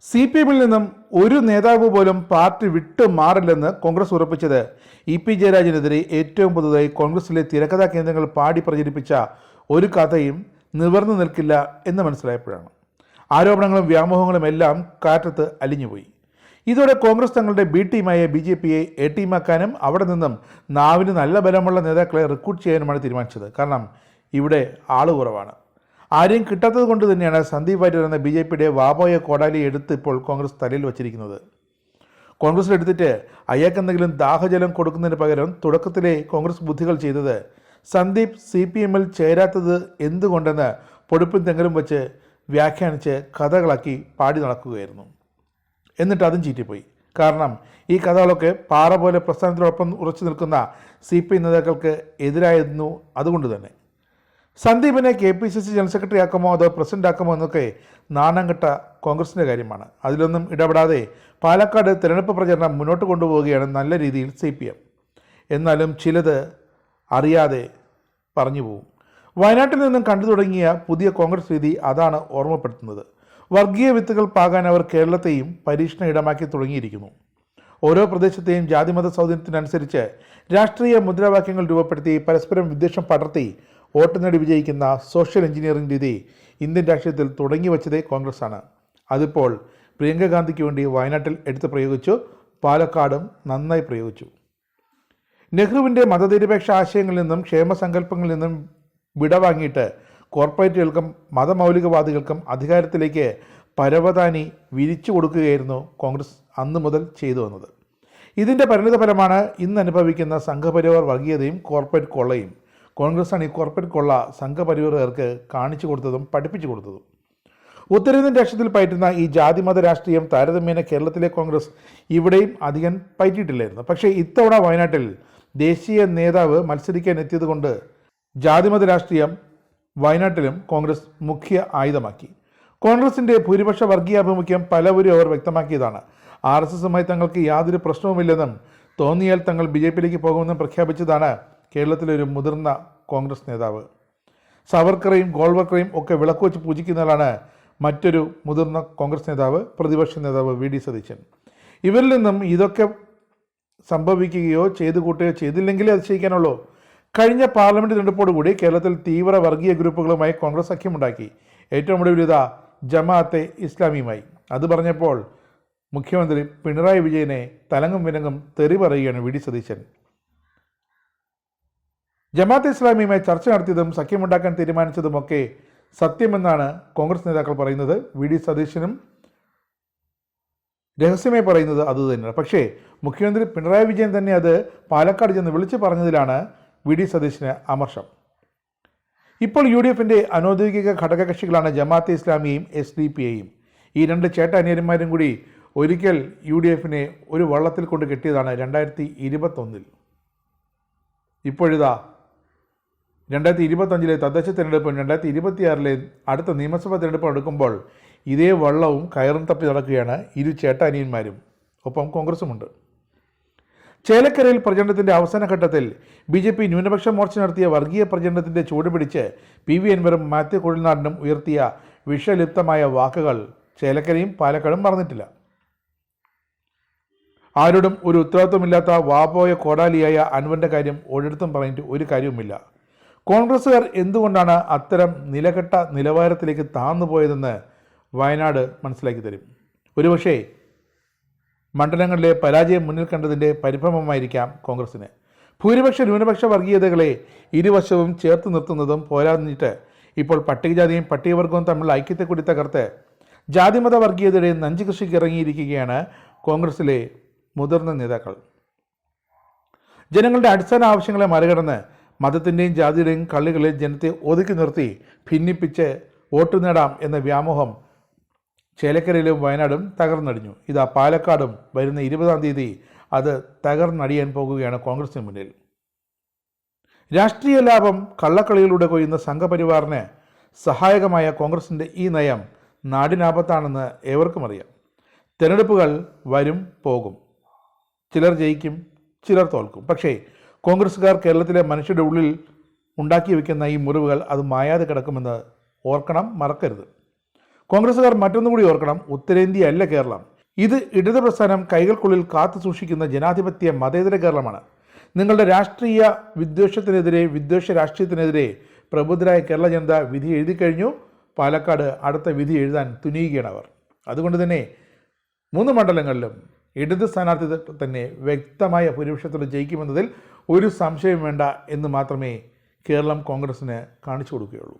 CPM-ൽ നിന്നും ഒരു നേതാവ് പോലും പാർട്ടി വിട്ടു മാറില്ലെന്ന് കോൺഗ്രസ് ഉറപ്പിച്ചത് EP ജയരാജനെതിരെ ഏറ്റവും പുതുതായി കോൺഗ്രസിലെ തിരക്കഥാ കേന്ദ്രങ്ങൾ പാടി പ്രചരിപ്പിച്ച ഒരു കഥയും നിവർന്നു നിൽക്കില്ല എന്ന് മനസ്സിലായപ്പോഴാണ്. ആരോപണങ്ങളും വ്യാമോഹങ്ങളും എല്ലാം കാറ്റത്ത് അലിഞ്ഞുപോയി. ഇതോടെ കോൺഗ്രസ് തങ്ങളുടെ B ടീമായ BJP-യെ A ടീമാക്കാനും അവിടെ നിന്നും നാവിന് നല്ല ബലമുള്ള നേതാക്കളെ റിക്രൂട്ട് ചെയ്യാനുമാണ് തീരുമാനിച്ചത്. കാരണം ഇവിടെ ആള് കുറവാണ്. ആരെയും കിട്ടാത്തത് കൊണ്ട് തന്നെയാണ് സന്ദീപ് വാര്യർ എന്ന BJP-യുടെ വാപോയ കോടാലി എടുത്ത് ഇപ്പോൾ കോൺഗ്രസ് തലയിൽ വച്ചിരിക്കുന്നത്. കോൺഗ്രസിലെടുത്തിട്ട് അയാൾക്ക് എന്തെങ്കിലും ദാഹജലം കൊടുക്കുന്നതിന് പകരം തുടക്കത്തിലെ കോൺഗ്രസ് ബുദ്ധികൾ ചെയ്തത് സന്ദീപ് CPM-ൽ ചേരാത്തത് എന്തുകൊണ്ടെന്ന് പൊടുപ്പും തെങ്ങലും വെച്ച് വ്യാഖ്യാനിച്ച് കഥകളാക്കി പാടി നടക്കുകയായിരുന്നു. എന്നിട്ട് അതും ചീറ്റിപ്പോയി. കാരണം ഈ കഥകളൊക്കെ പാറ പോലെ പ്രസ്ഥാനത്തിനോടൊപ്പം ഉറച്ചു നിൽക്കുന്ന CPM നേതാക്കൾക്ക് എതിരായിരുന്നു. അതുകൊണ്ട് തന്നെ സന്ദീപിനെ KPCC ജനറൽ സെക്രട്ടറി ആക്കുമോ അതോ പ്രസിഡന്റ് ആക്കുമോ എന്നൊക്കെ നാണം കെട്ട കോൺഗ്രസിൻ്റെ കാര്യമാണ്. അതിലൊന്നും ഇടപെടാതെ പാലക്കാട് തിരഞ്ഞെടുപ്പ് പ്രചരണം മുന്നോട്ട് കൊണ്ടുപോവുകയാണ് നല്ല രീതിയിൽ CPM. എന്നാലും ചിലത് അറിയാതെ പറഞ്ഞു പോകും. വയനാട്ടിൽ നിന്നും കണ്ടു തുടങ്ങിയ പുതിയ കോൺഗ്രസ് രീതി അതാണ് ഓർമ്മപ്പെടുത്തുന്നത്. വർഗീയ വിത്തുകൾ പാകാൻ അവർ കേരളത്തെയും പരീക്ഷണ ഇടമാക്കി തുടങ്ങിയിരിക്കുന്നു. ഓരോ പ്രദേശത്തെയും ജാതിമത സൗകര്യത്തിനനുസരിച്ച് രാഷ്ട്രീയ മുദ്രാവാക്യങ്ങൾ രൂപപ്പെടുത്തി പരസ്പരം വിദ്വേഷം പടർത്തി വോട്ട് നേടി വിജയിക്കുന്ന സോഷ്യൽ എഞ്ചിനീയറിംഗ് രീതി ഇന്ത്യൻ രാഷ്ട്രീയത്തിൽ തുടങ്ങി വച്ചതേ കോൺഗ്രസ്സാണ്. അതിപ്പോൾ പ്രിയങ്ക ഗാന്ധിക്ക് വേണ്ടി വയനാട്ടിൽ എടുത്ത് പ്രയോഗിച്ചു, പാലക്കാടും നന്നായി പ്രയോഗിച്ചു. നെഹ്റുവിൻ്റെ മതനിരപേക്ഷ ആശയങ്ങളിൽ നിന്നും ക്ഷേമസങ്കല്പങ്ങളിൽ നിന്നും വിടവാങ്ങിയിട്ട് കോർപ്പറേറ്റുകൾക്കും മതമൗലികവാദികൾക്കും അധികാരത്തിലേക്ക് പരവതാനി വിരിച്ചു കൊടുക്കുകയായിരുന്നു കോൺഗ്രസ് അന്നു മുതൽ ചെയ്തു വന്നത്. ഇതിൻ്റെ പരിണിതഫലമാണ് ഇന്ന് അനുഭവിക്കുന്ന സംഘപരിവാർ വർഗീയതയും കോർപ്പറേറ്റ് കൊള്ളയും. കോൺഗ്രസ്സാണ് ഈ കോർപ്പറേറ്റ് കൊള്ള സംഘപരിവാറുകാർക്ക് കാണിച്ചു കൊടുത്തതും പഠിപ്പിച്ചു കൊടുത്തതും. ഉത്തരേന്ത്യൻ രാഷ്ട്രീയത്തിൽ പയറ്റുന്ന ഈ ജാതിമത രാഷ്ട്രീയം താരതമ്യേന കേരളത്തിലെ കോൺഗ്രസ് ഇവിടെയും അധികം പയറ്റിയിട്ടില്ലായിരുന്നു. പക്ഷേ ഇത്തവണ വയനാട്ടിൽ ദേശീയ നേതാവ് മത്സരിക്കാൻ എത്തിയതുകൊണ്ട് ജാതിമത രാഷ്ട്രീയം വയനാട്ടിലും കോൺഗ്രസ് മുഖ്യ ആയുധമാക്കി. കോൺഗ്രസിൻ്റെ ഭൂരിപക്ഷ വർഗീയാഭിമുഖ്യം പലവരും അവർ വ്യക്തമാക്കിയതാണ്. RSS-മായി തങ്ങൾക്ക് യാതൊരു പ്രശ്നവുമില്ലെന്നും തോന്നിയാൽ തങ്ങൾ BJP-യിലേക്ക് പോകുമെന്നും പ്രഖ്യാപിച്ചതാണ് കേരളത്തിലെ ഒരു മുതിർന്ന കോൺഗ്രസ് നേതാവ്. സവർക്കറേയും ഗോൾവക്കറേയും ഒക്കെ വിളക്കുവെച്ച് പൂജിക്കുന്നയാളാണ് മറ്റൊരു മുതിർന്ന കോൺഗ്രസ് നേതാവ്, പ്രതിപക്ഷ നേതാവ് VD സതീശൻ. ഇവരിൽ നിന്നും ഇതൊക്കെ സംഭവിക്കുകയോ ചെയ്തു കൂട്ടുകയോ ചെയ്തില്ലെങ്കിലേ അതിശയിക്കാനുള്ളൂ. കഴിഞ്ഞ പാർലമെൻറ്റ് തെരഞ്ഞെടുപ്പോടുകൂടി കേരളത്തിൽ തീവ്ര വർഗീയ ഗ്രൂപ്പുകളുമായി കോൺഗ്രസ് സഖ്യമുണ്ടാക്കി. ഏറ്റവും ഒടുവിൽ ഇതാ ജമാഅത്തെ ഇസ്ലാമിയുമായി. അത് പറഞ്ഞപ്പോൾ മുഖ്യമന്ത്രി പിണറായി വിജയനെ തലങ്ങും വിലങ്ങും തെറി പറയുകയാണ് VD സതീശൻ. ജമാഅത്തെ ഇസ്ലാമിയുമായി ചർച്ച നടത്തിയതും സഖ്യമുണ്ടാക്കാൻ തീരുമാനിച്ചതുമൊക്കെ സത്യമെന്നാണ് കോൺഗ്രസ് നേതാക്കൾ പറയുന്നത്. VD സതീശനും രഹസ്യമായി പറയുന്നത് അതുതന്നെയാണ്. പക്ഷേ മുഖ്യമന്ത്രി പിണറായി വിജയൻ തന്നെ അത് പാലക്കാട് ചെന്ന് വിളിച്ചു പറഞ്ഞതിലാണ് VD സതീശന് അമർഷം. ഇപ്പോൾ UDF-ന്റെ അനൗദ്യോഗിക ഘടകകക്ഷികളാണ് ജമാഅത്തെ ഇസ്ലാമിയെയും SDP-യെയും. ഈ രണ്ട് ചേട്ടാനിയന്മാരും കൂടി ഒരിക്കൽ UDF-നെ ഒരു വള്ളത്തിൽ കൊണ്ട് കെട്ടിയതാണ് 2021. ഇപ്പോഴിതാ 2025 തദ്ദേശ തിരഞ്ഞെടുപ്പും 2026 അടുത്ത നിയമസഭാ തിരഞ്ഞെടുപ്പും എടുക്കുമ്പോൾ ഇതേ വള്ളവും കയറും തപ്പി നടക്കുകയാണ് ഇരു ചേട്ടാനിയന്മാരും. ഒപ്പം കോൺഗ്രസുമുണ്ട്. ചേലക്കരയിൽ പ്രചരണത്തിൻ്റെ അവസാന ഘട്ടത്തിൽ BJP ന്യൂനപക്ഷ മോർച്ച നടത്തിയ വർഗീയ പ്രചരണത്തിൻ്റെ ചൂടുപിടിച്ച് PV അൻവറും മാത്യു കുഴൽനാടനും ഉയർത്തിയ വിഷലിപ്തമായ വാക്കുകൾ ചേലക്കരയും പാലക്കാടും മറന്നിട്ടില്ല. ആരോടും ഒരു ഉത്തരവാദിത്വമില്ലാത്ത വാപോയ കോടാലിയായ അൻവറിൻ്റെ കാര്യം ഒരിടത്തും പറഞ്ഞിട്ട് ഒരു കാര്യവുമില്ല. കോൺഗ്രസ്സുകാർ എന്തുകൊണ്ടാണ് അത്തരം നിലകെട്ട നിലവാരത്തിലേക്ക് താഴ്ന്നുപോയതെന്ന് വയനാട് മനസ്സിലാക്കി തരും. ഒരുപക്ഷേ മണ്ഡലങ്ങളിലെ പരാജയം മുന്നിൽ കണ്ടതിൻ്റെ പരിഭ്രമമായിരിക്കാം കോൺഗ്രസിന്. ഭൂരിപക്ഷ ന്യൂനപക്ഷ വർഗീയതകളെ ഇരുവശവും ചേർത്ത് നിർത്തുന്നതും പോരാഞ്ഞിട്ട് ഇപ്പോൾ പട്ടികജാതിയും പട്ടികവർഗവും തമ്മിലുള്ള ഐക്യത്തെ കൂടി തകർത്ത് ജാതിമത വർഗീയതയുടെ നഞ്ചു കൃഷിക്ക് ഇറങ്ങിയിരിക്കുകയാണ് കോൺഗ്രസിലെ മുതിർന്ന നേതാക്കൾ. ജനങ്ങളുടെ അടിസ്ഥാന ആവശ്യങ്ങളെ മറികടന്ന് മതത്തിൻ്റെയും ജാതിയുടെയും കള്ളികളിൽ ജനത്തെ ഒതുക്കി നിർത്തി ഭിന്നിപ്പിച്ച് വോട്ട് നേടാം എന്ന വ്യാമോഹം ചേലക്കരയിലും വയനാടും തകർന്നടിഞ്ഞു. ഇതാ പാലക്കാടും വരുന്ന 20-ാം തീയതി അത് തകർന്നടിയാൻ പോകുകയാണ് കോൺഗ്രസിന് മുന്നിൽ. രാഷ്ട്രീയ ലാഭം കള്ളക്കളിയിലൂടെ കൊയ്യുന്ന സംഘപരിവാറിന് സഹായകമായ കോൺഗ്രസിൻ്റെ ഈ നയം നാടിനാപത്താണെന്ന് ഏവർക്കും അറിയാം. തിരഞ്ഞെടുപ്പുകൾ വരും പോകും, ചിലർ ജയിക്കും, ചിലർ തോൽക്കും. പക്ഷേ കോൺഗ്രസ്സുകാർ കേരളത്തിലെ മനുഷ്യരുടെ ഉള്ളിൽ ഉണ്ടാക്കി വയ്ക്കുന്ന ഈ മുറിവുകൾ അത് മായാതെ കിടക്കുമെന്ന് ഓർക്കണം, മറക്കരുത്. കോൺഗ്രസ്സുകാർ മറ്റൊന്നും കൂടി ഓർക്കണം, ഉത്തരേന്ത്യ അല്ല കേരളം. ഇത് ഇടത് പ്രസ്ഥാനം കൈകൾക്കുള്ളിൽ കാത്തു സൂക്ഷിക്കുന്ന ജനാധിപത്യ മതേതര കേരളമാണ്. നിങ്ങളുടെ രാഷ്ട്രീയ വിദ്വേഷത്തിനെതിരെ, വിദ്വേഷ രാഷ്ട്രീയത്തിനെതിരെ പ്രബുദ്ധരായ കേരള ജനത വിധി എഴുതി കഴിഞ്ഞു. പാലക്കാട് അടുത്ത വിധി എഴുതാൻ തുനിയുകയാണ് അവർ. അതുകൊണ്ട് തന്നെ 3 മണ്ഡലങ്ങളിലും ഇടത് സ്ഥാനാർത്ഥി തന്നെ വ്യക്തമായ ഭൂരിപക്ഷത്തോടെ ജയിക്കുമെന്നതിൽ ഒരു സംശയം വേണ്ട എന്ന് മാത്രമേ കേരളം കോൺഗ്രസിന് കാണിച്ചു കൊടുക്കുകയുള്ളൂ.